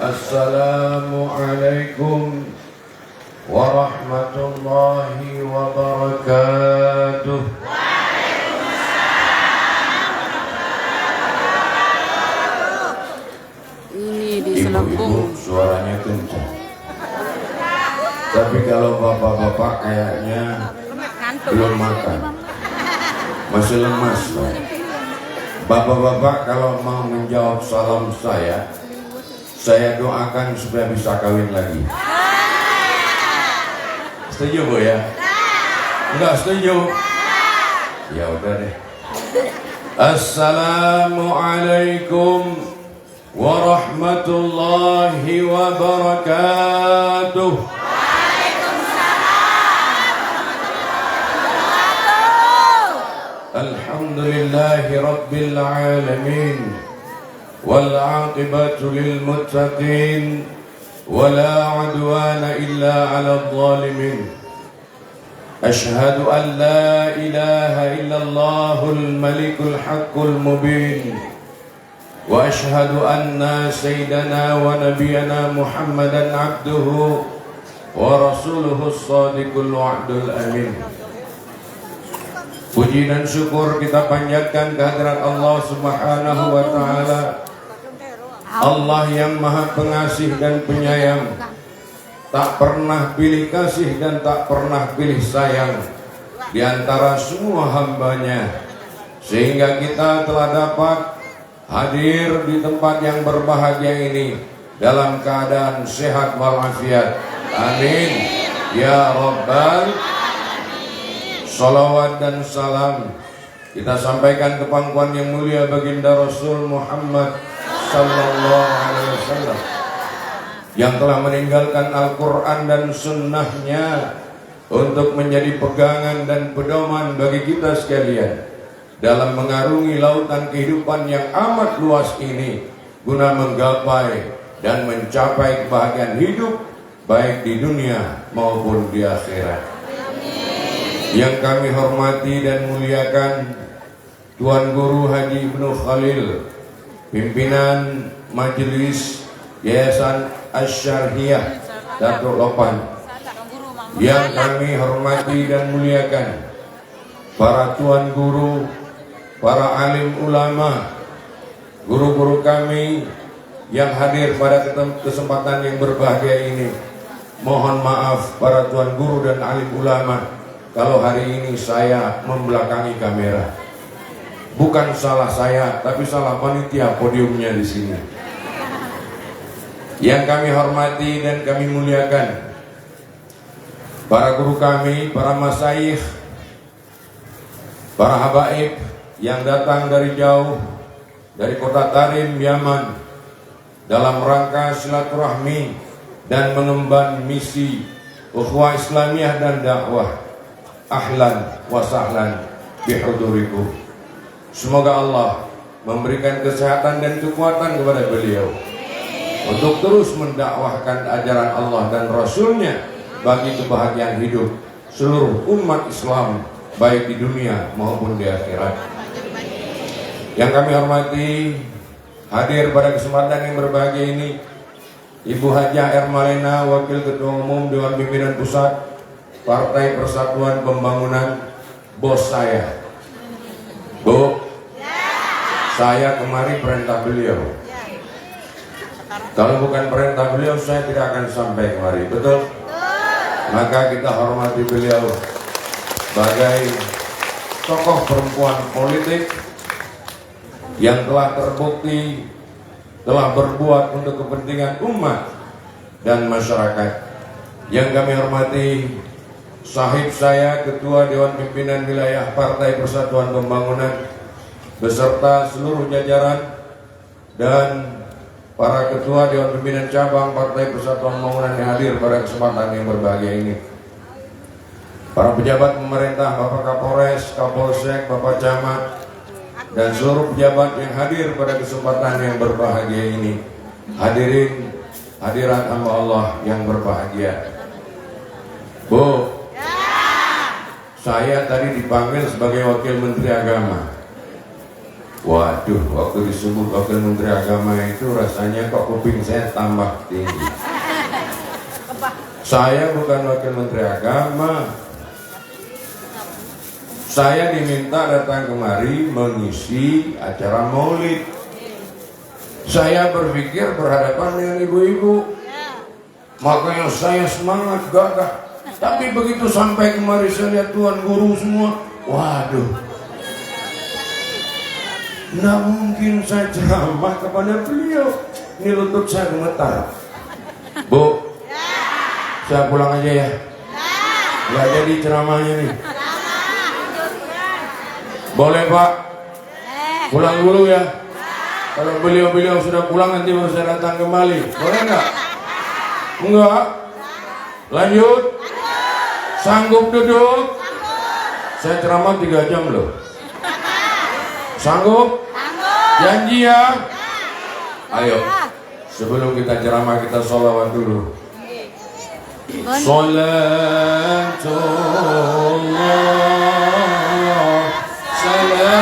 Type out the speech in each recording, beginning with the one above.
Assalamualaikum warahmatullahi wabarakatuh. Ibu-ibu suaranya kencang. Tapi kalau bapak-bapak kayaknya belum makan, masih lemas. Bapak-bapak kalau mau menjawab salam saya doakan supaya bisa kawin lagi. Setuju Bu ya? Enggak setuju? Ya udah deh. Assalamualaikum warahmatullahi wabarakatuh. Alhamdulillahi rabbil alamin wal aqibatu lil muttaqin wala udwana illa 'alal zalimin. Ashhadu an la ilaha illallahul malikul haqqul mubin. وأشهد أن سيدنا ونبينا محمدا عبده ورسوله الصادق الوعد الأمين. Puji dan syukur kita panjatkan kehadirat Allah Subhanahu wa Ta'ala, Allah yang Maha Pengasih dan Penyayang, tak pernah pilih kasih dan tak pernah pilih sayang di antara semua hambanya, sehingga kita telah dapat hadir di tempat yang berbahagia ini dalam keadaan sehat walafiat. Amin ya Rabbal. Salawat dan salam kita sampaikan ke pangkuan yang mulia baginda Rasul Muhammad sallallahu alaihi wasallam yang telah meninggalkan Al-Quran dan sunnahnya untuk menjadi pegangan dan pedoman bagi kita sekalian dalam mengarungi lautan kehidupan yang amat luas ini guna menggapai dan mencapai kebahagiaan hidup baik di dunia maupun di akhirat. Yang kami hormati dan muliakan Tuan Guru Haji Ibnu Khalil, pimpinan Majelis Yayasan Asy-Syarhiyah Datuk Lopan. Yang kami hormati dan muliakan para tuan guru, para alim ulama, guru-guru kami yang hadir pada kesempatan yang berbahagia ini. Mohon maaf para tuan guru dan alim ulama kalau hari ini saya membelakangi kamera. Bukan salah saya, tapi salah panitia podiumnya di sini. Yang kami hormati dan kami muliakan para guru kami, para masyayikh, para habaib yang datang dari jauh dari kota Tarim, Yaman dalam rangka silaturahmi dan mengemban misi ukhuwah Islamiyah dan dakwah. Ahlan wa sahlan bihudurikum. Semoga Allah memberikan kesehatan dan kekuatan kepada beliau untuk terus mendakwahkan ajaran Allah dan Rasulnya bagi kebahagiaan hidup seluruh umat Islam baik di dunia maupun di akhirat. Yang kami hormati, hadir pada kesempatan yang berbahagia ini Ibu Hajah Ermalena, Wakil Ketua Umum Dewan Pimpinan Pusat Partai Persatuan Pembangunan, bos saya. Bu, saya kemari perintah beliau. Kalau bukan perintah beliau, saya tidak akan sampai kemari. Betul? Maka kita hormati beliau sebagai tokoh perempuan politik yang telah terbukti telah berbuat untuk kepentingan umat dan masyarakat. Yang kami hormati sahib saya, Ketua Dewan Pimpinan Wilayah Partai Persatuan Pembangunan beserta seluruh jajaran dan para Ketua Dewan Pimpinan Cabang Partai Persatuan Pembangunan yang hadir pada kesempatan yang berbahagia ini. Para pejabat pemerintah, Bapak Kapolres, Kapolsek, Bapak Camat, dan seluruh pejabat yang hadir pada kesempatan yang berbahagia ini. Hadirin, hadirat hamba Allah yang berbahagia. Bu, saya tadi dipanggil sebagai Wakil Menteri Agama. Waduh, waktu disebut wakil menteri agama itu rasanya kok kuping saya tambah tinggi. Saya bukan wakil menteri agama. Saya diminta datang kemari mengisi acara maulid. Saya berpikir berhadapan dengan ibu-ibu, makanya saya semangat gagah. Tapi begitu sampai kemari saya lihat tuan guru semua, waduh, nggak mungkin saya ceramah kepada beliau. Ini lutut saya gemetar. Bu, saya pulang aja ya. Nggak jadi ceramahnya nih. Boleh Pak? Pulang dulu ya. Kalau beliau-beliau sudah pulang nanti baru saya datang kembali. Boleh nggak? Enggak. Lanjut. Sanggup duduk? Saya ceramah 3 jam loh. Sanggup? Janji ya? Ayo, sebelum kita ceramah kita sholawat dulu. Salatullah, salamullah,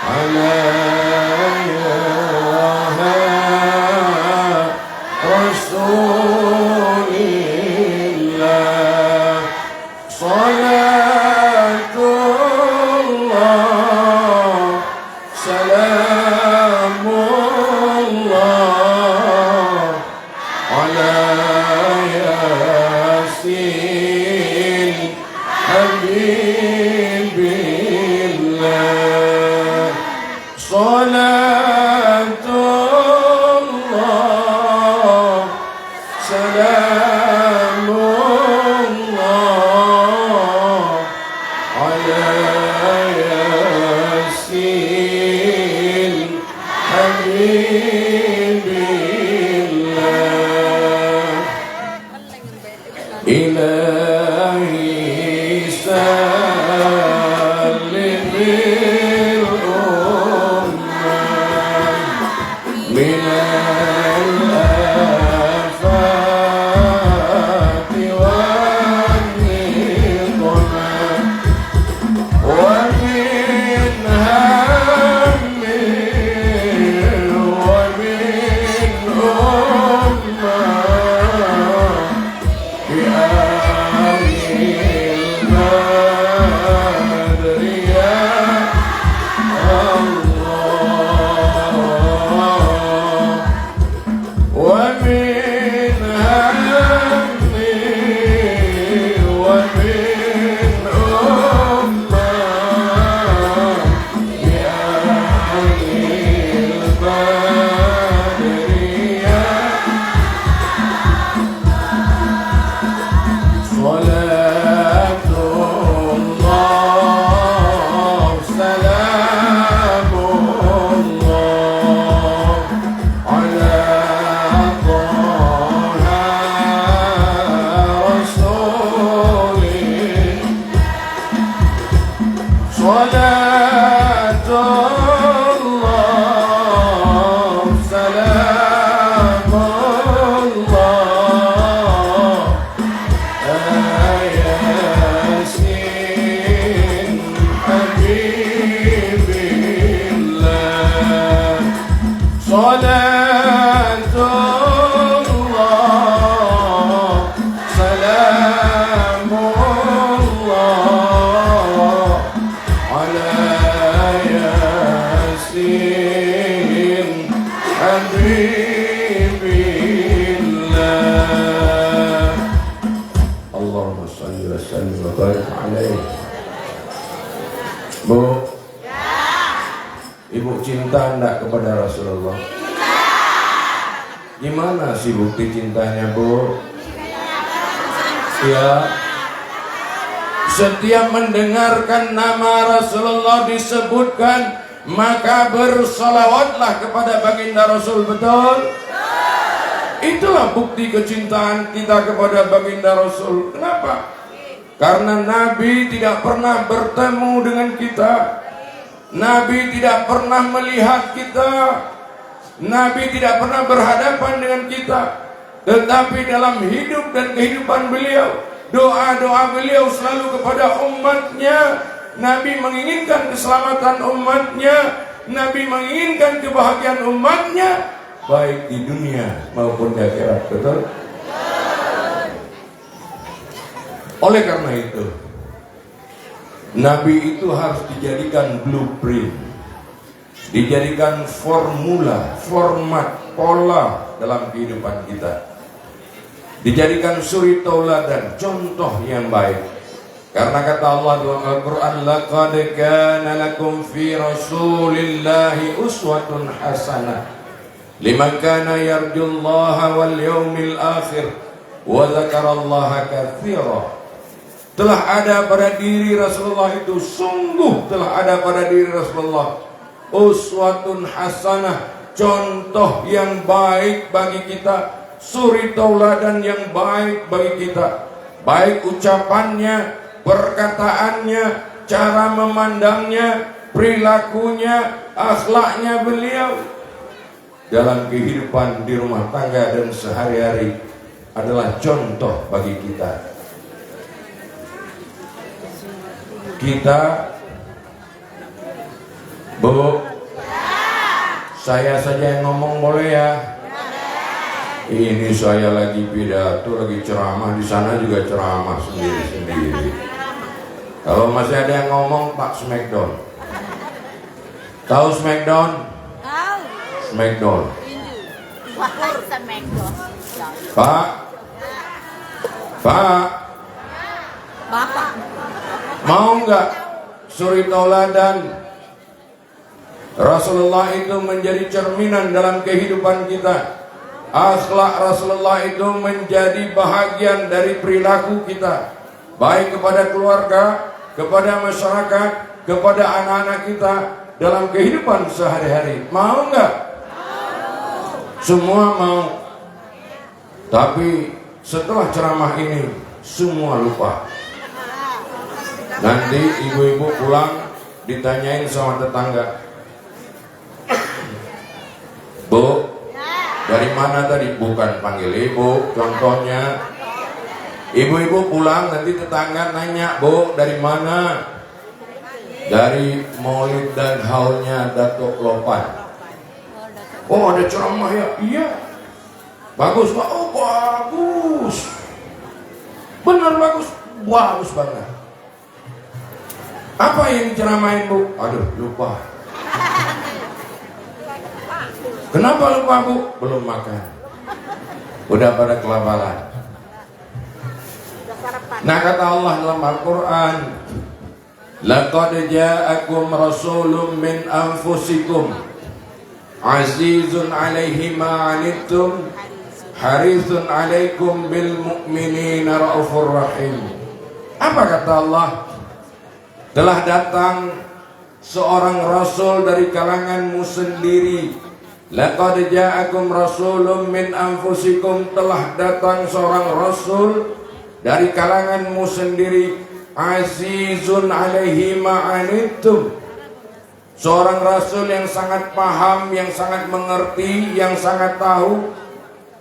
ala Rasulillah. Salatullah, salamullah, ala Yasin Habibillah. Salatullah, salamullah, ala Yasin Habibillah. Ilahi salimil ummah minal afati wan niqmah wa min hammin wa min ummah bi ahlil badri ya Allah. ومن همي ومن أمة بأهل البدرية صلاة الله سلام الله على صلاة الله سلام الله ياسين حبيب الله. صلاة الله سلام الله على ياسين حبيب الله. اللهم صل وسلم وبارك عليه. Bu, Ibu cinta enggak kepada Rasulullah? Gimana sih bukti cintanya, Bu? Ya, setiap mendengarkan nama Rasulullah disebutkan, maka bersolawatlah kepada baginda Rasul. Betul? Itulah bukti kecintaan kita kepada baginda Rasul. Kenapa? Karena Nabi tidak pernah bertemu dengan kita, Nabi tidak pernah melihat kita, Nabi tidak pernah berhadapan dengan kita, tetapi dalam hidup dan kehidupan beliau, Doa-doa beliau selalu kepada umatnya. Nabi menginginkan keselamatan umatnya, Nabi menginginkan kebahagiaan umatnya, baik di dunia maupun di akhirat. Betul? Oleh karena itu, Nabi itu harus dijadikan blueprint, dijadikan formula, format, pola dalam kehidupan kita, dijadikan suri tauladan, contoh yang baik. Karena kata Allah dalam Al-Quran, laqad kana lakum fi rasulillahi uswatun hasanah liman kana yarjullaha wal yawmil akhir wa dzakarallaha katsira. Telah ada pada diri Rasulullah itu, sungguh telah ada pada diri Rasulullah uswatun hasanah, contoh yang baik bagi kita, suri tauladan yang baik bagi kita, baik ucapannya, perkataannya, cara memandangnya, perilakunya, akhlaknya beliau dalam kehidupan di rumah tangga dan sehari-hari adalah contoh bagi kita. Kita, Bu, saya saja yang ngomong boleh ya? Ini saya lagi pidato, lagi ceramah, di sana juga ceramah sendiri-sendiri. Kalau masih ada yang ngomong, Pak Smackdown. Tahu Smackdown? Tahu. Smackdown. Pak. Pak. Bapak. Mau nggak suri tauladan Rasulullah itu menjadi cerminan dalam kehidupan kita? Akhlak Rasulullah itu menjadi bahagian dari perilaku kita, baik kepada keluarga, kepada masyarakat, kepada anak-anak kita dalam kehidupan sehari-hari. Mau nggak? Semua mau. Tapi setelah ceramah ini semua lupa. Nanti ibu-ibu pulang ditanyain sama tetangga, Bu, dari mana tadi? Bukan panggil ibu, contohnya. Ibu-ibu pulang nanti tetangga nanya, Bu, dari mana? Dari Maulid dan Haulnya Datuk Lopan. Oh, ada ceramah ya? Iya. Bagus Pak? Oh, bagus. Benar bagus. Bagus banget. Apa yang ceramahin, Bu? Aduh, lupa. Kenapa lupa, Bu? Belum makan. Udah pada kelaparan. Nah, kata Allah dalam Al-Quran, laqad ja'akum rasulun min anfusikum azizun alaihi ma 'anittum harisun alaikum bil mu'minina raufur rahim. Apa kata Allah? Telah datang seorang rasul dari kalanganmu sendiri. Laqad ja'akum rasulun min anfusikum, telah datang seorang rasul dari kalanganmu sendiri, azizun alaihi ma'anittum, seorang rasul yang sangat paham, yang sangat mengerti, yang sangat tahu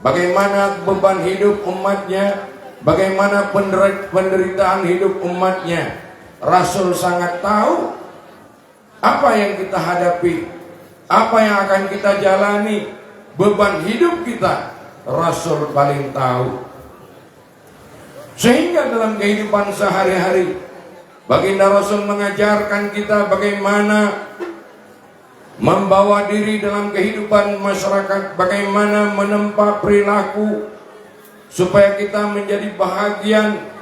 bagaimana beban hidup umatnya, bagaimana penderitaan hidup umatnya. Rasul sangat tahu apa yang kita hadapi, apa yang akan kita jalani, beban hidup kita. Rasul paling tahu. Sehingga dalam kehidupan sehari-hari, baginda Rasul mengajarkan kita bagaimana membawa diri dalam kehidupan masyarakat, bagaimana menempa perilaku supaya kita menjadi bahagian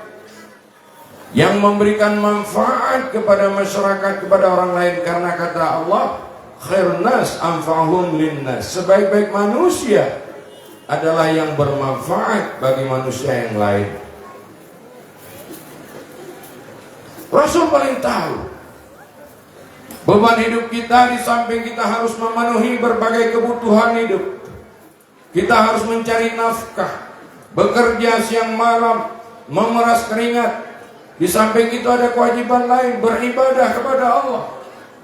yang memberikan manfaat kepada masyarakat, kepada orang lain. Karena kata Allah, khairun nas anfa'uhum linnas, sebaik-baik manusia adalah yang bermanfaat bagi manusia yang lain. Rasul paling tahu beban hidup kita. Di samping kita harus memenuhi berbagai kebutuhan hidup, kita harus mencari nafkah, bekerja siang malam, memeras keringat. Di samping itu ada kewajiban lain, beribadah kepada Allah.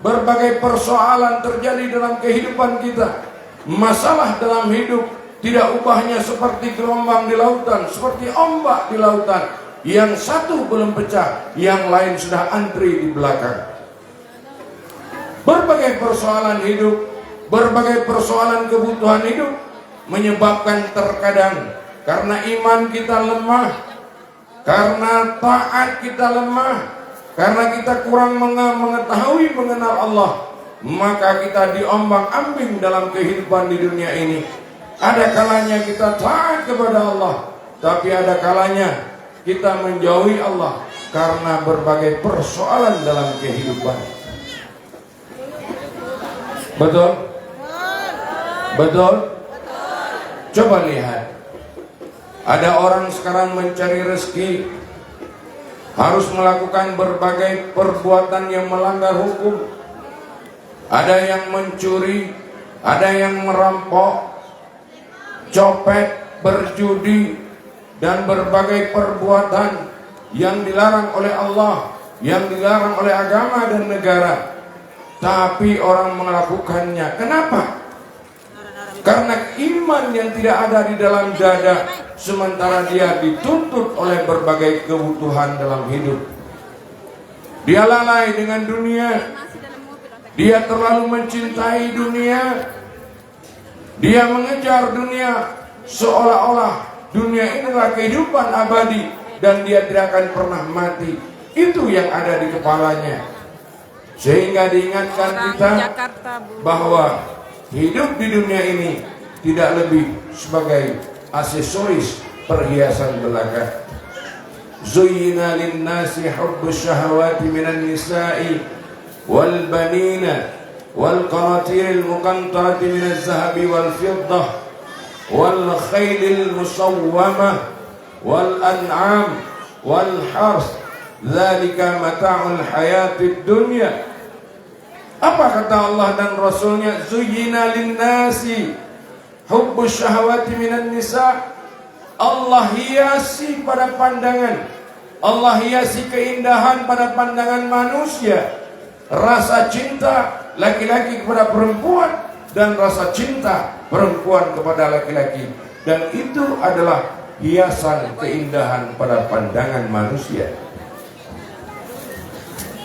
Berbagai persoalan terjadi dalam kehidupan kita. Masalah dalam hidup tidak ubahnya seperti gelombang di lautan, seperti ombak di lautan. yang satu belum pecah, yang lain sudah antri di belakang. Berbagai persoalan hidup, berbagai persoalan kebutuhan hidup menyebabkan terkadang karena iman kita lemah, karena taat kita lemah, karena kita kurang mengetahui mengenal Allah, maka kita diombang-ambing dalam kehidupan di dunia ini. Ada kalanya kita taat kepada Allah, tapi ada kalanya kita menjauhi Allah karena berbagai persoalan dalam kehidupan. Betul? Betul? Coba lihat. Ada orang sekarang mencari rezeki, harus melakukan berbagai perbuatan yang melanggar hukum. Ada yang mencuri, ada yang merampok, copet, berjudi, dan berbagai perbuatan yang dilarang oleh Allah, yang dilarang oleh agama dan negara. Tapi orang melakukannya. Kenapa? Karena iman yang tidak ada di dalam dada, sementara dia dituntut oleh berbagai kebutuhan dalam hidup. Dia lalai dengan dunia, dia terlalu mencintai dunia, dia mengejar dunia seolah-olah dunia inilah kehidupan abadi dan dia tidak akan pernah mati. Itu yang ada di kepalanya. Sehingga diingatkan kita bahwa hidup di dunia ini tidak lebih sebagai aksesoris perhiasan belaka. Zuyyina lin-nasi hubbus syahawati minan nisa'i wal banina wal qanatiril muqantarati minaz zahabi wal fiddah wal khailil musawwamah wal an'am wal hars dzalika mata'ul hayatid dunya. Apa kata Allah dan Rasulnya? Zuyyina lin-nasi hubbus syahawati minan nisa. Allah hiasi pada pandangan, Allah hiasi keindahan pada pandangan manusia, rasa cinta laki-laki kepada perempuan dan rasa cinta perempuan kepada laki-laki, dan itu adalah hiasan keindahan pada pandangan manusia.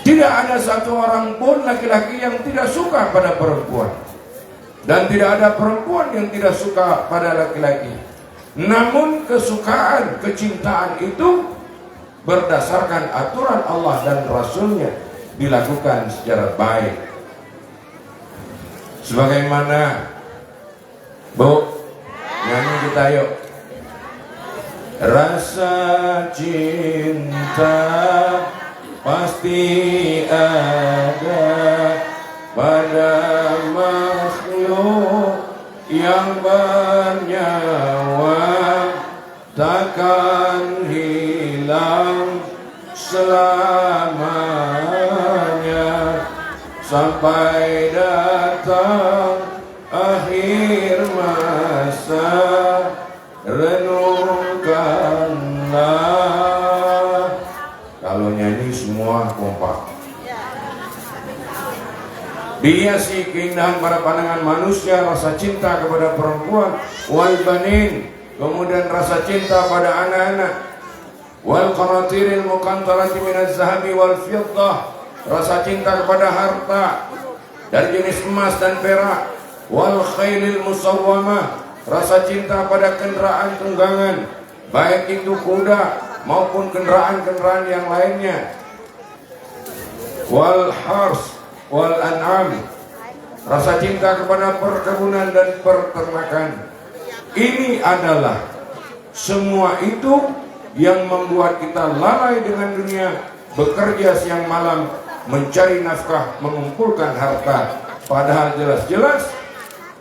Tidak ada satu orang pun laki-laki yang tidak suka pada perempuan, dan tidak ada perempuan yang tidak suka pada laki-laki. Namun kesukaan, kecintaan itu berdasarkan aturan Allah dan Rasulnya, dilakukan secara baik. Sebagaimana, Bu, nyanyi kita yuk. Rasa cinta pasti ada pada makhluk yang bernyawa, takkan hilang selamanya sampai datang akhir masa. Renungkanlah. Kalau nyanyi semua kompak. Dihiasi keindahan pada pandangan manusia, rasa cinta kepada perempuan, wal banin, kemudian rasa cinta pada anak-anak, wal qanatiril muqantarati minaz zahabi wal fiddah, rasa cinta kepada harta dari jenis emas dan perak, wal khailil musawwamah, rasa cinta pada kendaraan tunggangan, baik itu kuda maupun kendaraan-kendaraan yang lainnya, wal hars wal an'am, rasa cinta kepada perkebunan dan peternakan. Ini adalah semua itu yang membuat kita lalai dengan dunia, bekerja siang malam mencari nafkah, mengumpulkan harta, padahal jelas-jelas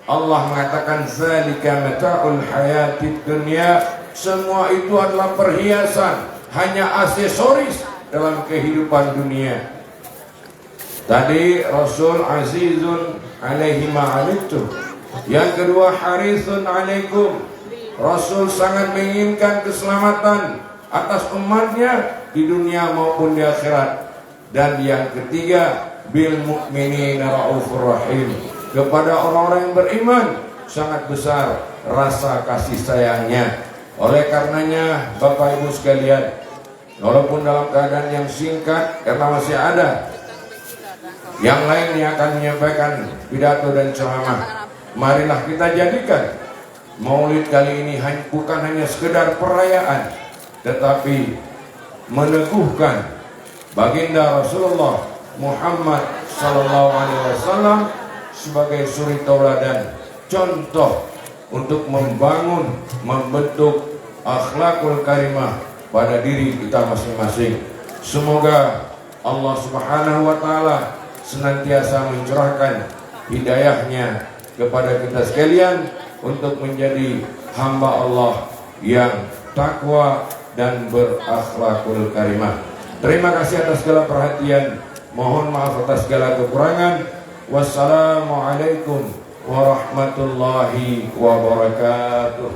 Allah mengatakan zalika mata'ul hayatid dunya. Semua itu adalah perhiasan, hanya aksesoris dalam kehidupan dunia. Tadi Rasul azizun alaihi ma'anittum. Yang kedua harisun alaikum. Rasul sangat menginginkan keselamatan atas umatnya di dunia maupun di akhirat. Dan yang ketiga, bil mu'minina raufur rahim. Kepada orang-orang yang beriman sangat besar rasa kasih sayangnya. Oleh karenanya Bapak Ibu sekalian, walaupun dalam keadaan yang singkat, karena masih ada yang lain yang akan menyampaikan pidato dan ceramah. Marilah kita jadikan Maulid kali ini bukan hanya sekedar perayaan, tetapi meneguhkan baginda Rasulullah Muhammad sallallahu alaihi wasallam sebagai suri tauladan, contoh untuk membangun, membentuk akhlakul karimah pada diri kita masing-masing. Semoga Allah Subhanahu wa taala senantiasa mencurahkan hidayahnya kepada kita sekalian untuk menjadi hamba Allah yang takwa dan berakhlakul karimah. Terima kasih atas segala perhatian. Mohon maaf atas segala kekurangan. Wassalamualaikum warahmatullahi wabarakatuh.